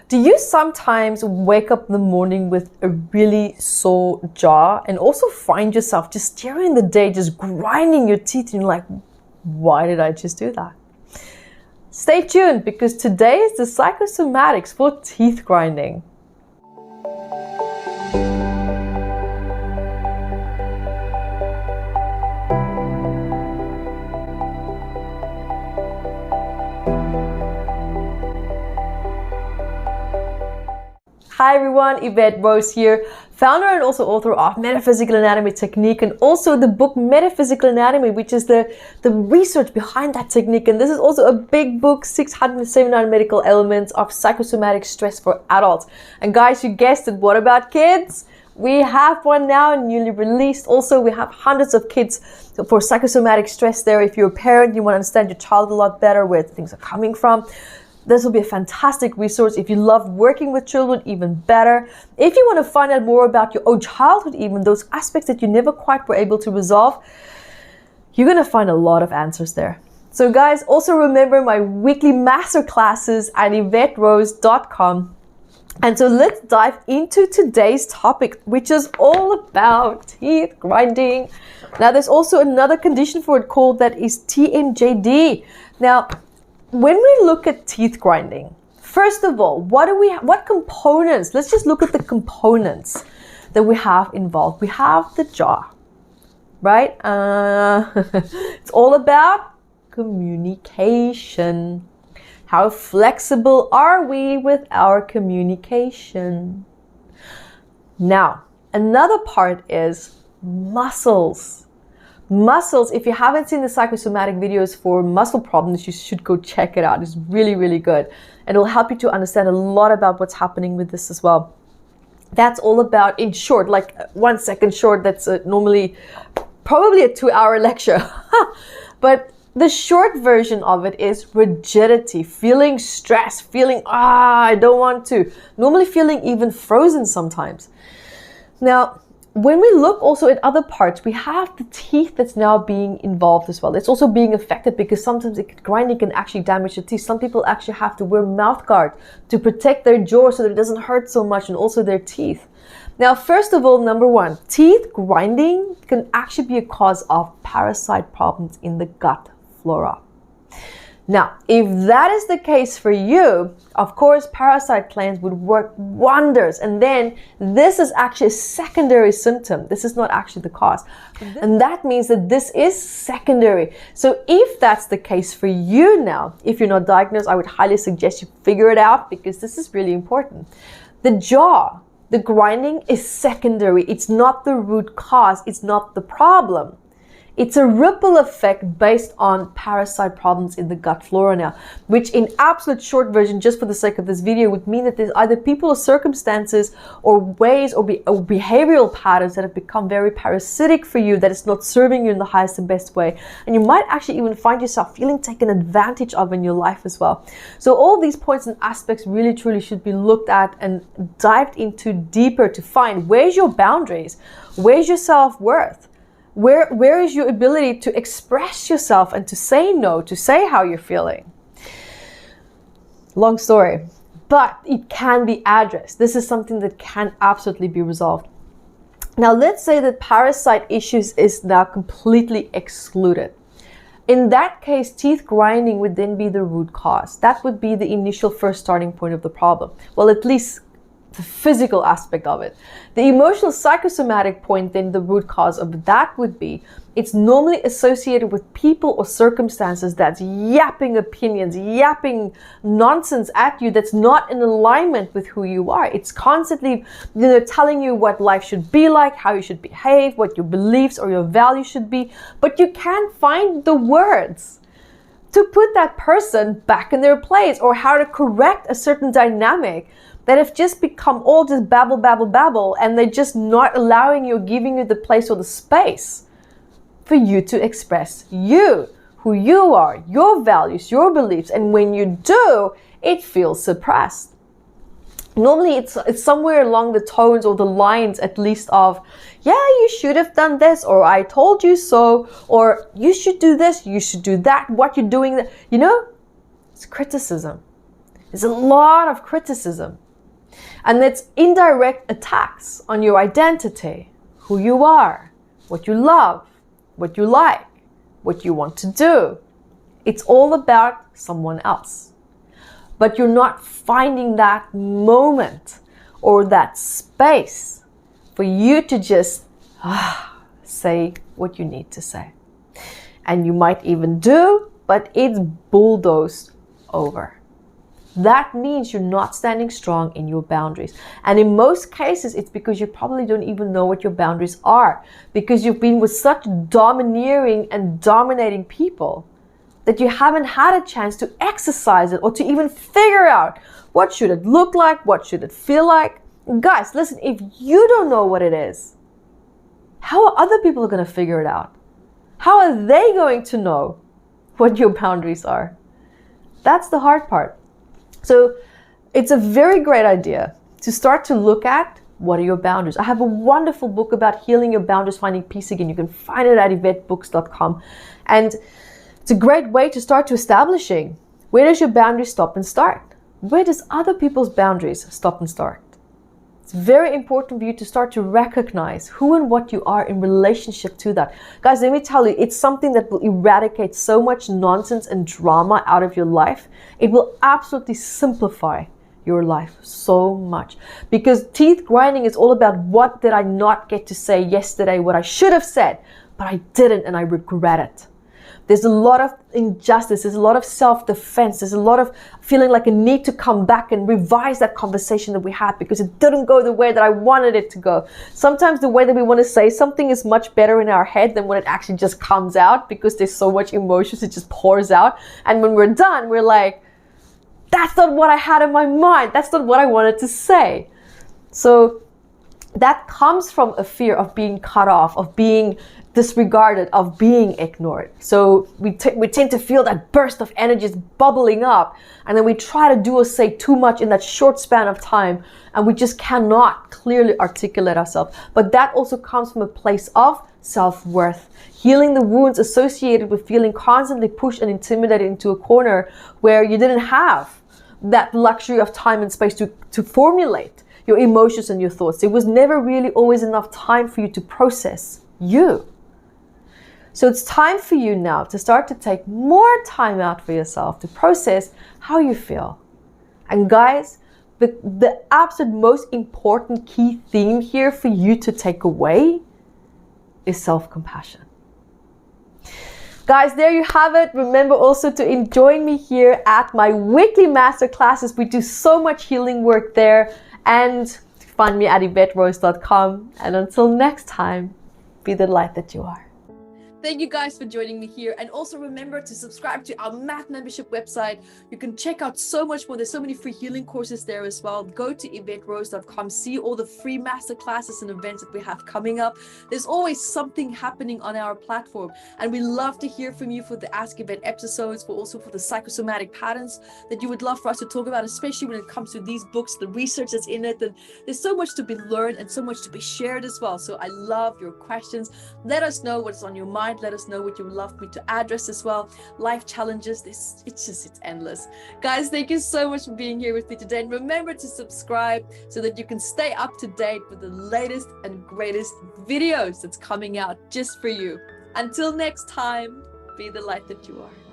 Do you sometimes wake up in the morning with a really sore jaw and also find yourself just during the day just grinding your teeth and you're like, why did I just do that? Stay tuned because today is the psychosomatics for teeth grinding. Hi everyone, Evette Rose here, founder and also author of Metaphysical Anatomy Technique and also the book Metaphysical Anatomy, which is the research behind that technique. And this is also a big book, 679 medical elements of psychosomatic stress for adults. And guys, you guessed it, what about kids? We have one now, newly released. Also, we have hundreds of kids for psychosomatic stress there. If you're a parent, you want to understand your child a lot better, where things are coming from. This will be a fantastic resource. If you love working with children, even better. If you want to find out more about your own childhood, even those aspects that you never quite were able to resolve, you're going to find a lot of answers there. So guys, also remember my weekly masterclasses at evetterose.com. And so let's dive into today's topic, which is all about teeth grinding. Now, there's also another condition for it called that is TMJD. Now, when we look at teeth grinding, first of all, what components? Let's just look at the components that we have involved. We have the jaw, right? It's all about communication. How flexible are we with our communication? Now, another part is muscles. Muscles, if you haven't seen the psychosomatic videos for muscle problems, you should go check it out. It's really, really good. And it'll help you to understand a lot about what's happening with this as well. That's all about, in short, like 1 second short, that's probably a 2-hour lecture. But the short version of it is rigidity, feeling stress, feeling, I don't want to. Normally feeling even frozen sometimes. Now, when we look also at other parts, we have the teeth that's now being involved as well. It's also being affected because sometimes grinding can actually damage the teeth. Some people actually have to wear mouth guard to protect their jaw so that it doesn't hurt so much, and also their teeth. Now, first of all, number one, teeth grinding can actually be a cause of parasite problems in the gut flora. Now, if that is the case for you, of course, parasite cleanse would work wonders. And then this is actually a secondary symptom. This is not actually the cause. And that means that this is secondary. So if that's the case for you now, if you're not diagnosed, I would highly suggest you figure it out because this is really important. The jaw, the grinding is secondary. It's not the root cause. It's not the problem. It's a ripple effect based on parasite problems in the gut flora now, which in absolute short version, just for the sake of this video, would mean that there's either people or circumstances or ways or behavioral patterns that have become very parasitic for you, that is not serving you in the highest and best way. And you might actually even find yourself feeling taken advantage of in your life as well. So all these points and aspects really truly should be looked at and dived into deeper to find where's your boundaries, where's your self-worth. Where is your ability to express yourself and to say no, to say how you're feeling? Long story, but it can be addressed. This is something that can absolutely be resolved. Now, let's say that parasite issues is now completely excluded. In that case, teeth grinding would then be the root cause. That would be the initial first starting point of the problem. Well, at least the physical aspect of it. The emotional psychosomatic point, then the root cause of that would be, it's normally associated with people or circumstances that's yapping opinions, yapping nonsense at you that's not in alignment with who you are. It's constantly, telling you what life should be like, how you should behave, what your beliefs or your values should be, but you can't find the words to put that person back in their place or how to correct a certain dynamic that have just become all just babble, babble, babble, and they're just not allowing you, giving you the place or the space for you to express you, who you are, your values, your beliefs. And when you do, it feels suppressed. Normally it's somewhere along the tones or the lines at least of, yeah, you should have done this, or I told you so, or you should do this, you should do that, what you're doing, it's criticism. There's a lot of criticism. And it's indirect attacks on your identity, who you are, what you love, what you like, what you want to do. It's all about someone else. But you're not finding that moment or that space for you to just say what you need to say. And you might even do, but it's bulldozed over. That means you're not standing strong in your boundaries. And in most cases, it's because you probably don't even know what your boundaries are, because you've been with such domineering and dominating people that you haven't had a chance to exercise it or to even figure out what should it look like, what should it feel like. Guys, listen, if you don't know what it is, how are other people going to figure it out? How are they going to know what your boundaries are? That's the hard part. So it's a very great idea to start to look at what are your boundaries. I have a wonderful book about healing your boundaries, finding peace again. You can find it at evettebooks.com. And it's a great way to start to establishing where does your boundaries stop and start? Where does other people's boundaries stop and start? It's very important for you to start to recognize who and what you are in relationship to that. Guys, let me tell you, it's something that will eradicate so much nonsense and drama out of your life. It will absolutely simplify your life so much. Because teeth grinding is all about what did I not get to say yesterday, what I should have said, but I didn't and I regret it. There's a lot of injustice, there's a lot of self-defense, there's a lot of feeling like a need to come back and revise that conversation that we had because it didn't go the way that I wanted it to go. Sometimes the way that we want to say something is much better in our head than when it actually just comes out, because there's so much emotions, it just pours out. And when we're done, we're like, that's not what I had in my mind, that's not what I wanted to say. So that comes from a fear of being cut off, of being disregarded, of being ignored. So we tend to feel that burst of energy is bubbling up, and then we try to do or say too much in that short span of time, and we just cannot clearly articulate ourselves. But that also comes from a place of self-worth, healing the wounds associated with feeling constantly pushed and intimidated into a corner where you didn't have that luxury of time and space to formulate your emotions and your thoughts. There was never really always enough time for you to process you. So it's time for you now to start to take more time out for yourself to process how you feel. And guys, the absolute most important key theme here for you to take away is self-compassion. Guys, there you have it. Remember also to join me here at my weekly masterclasses. We do so much healing work there. And find me at evetterose.com. And until next time, be the light that you are. Thank you guys for joining me here. And also remember to subscribe to our Math membership website. You can check out so much more. There's so many free healing courses there as well. Go to evetterose.com. See all the free masterclasses and events that we have coming up. There's always something happening on our platform. And we love to hear from you for the Ask Evette episodes, but also for the psychosomatic patterns that you would love for us to talk about, especially when it comes to these books, the research that's in it. And there's so much to be learned and so much to be shared as well. So I love your questions. Let us know what's on your mind. Let us know what you would love me to address as well. Life challenges, it's endless. Guys, thank you so much for being here with me today. And remember to subscribe so that you can stay up to date with the latest and greatest videos that's coming out just for you. Until next time, be the light that you are.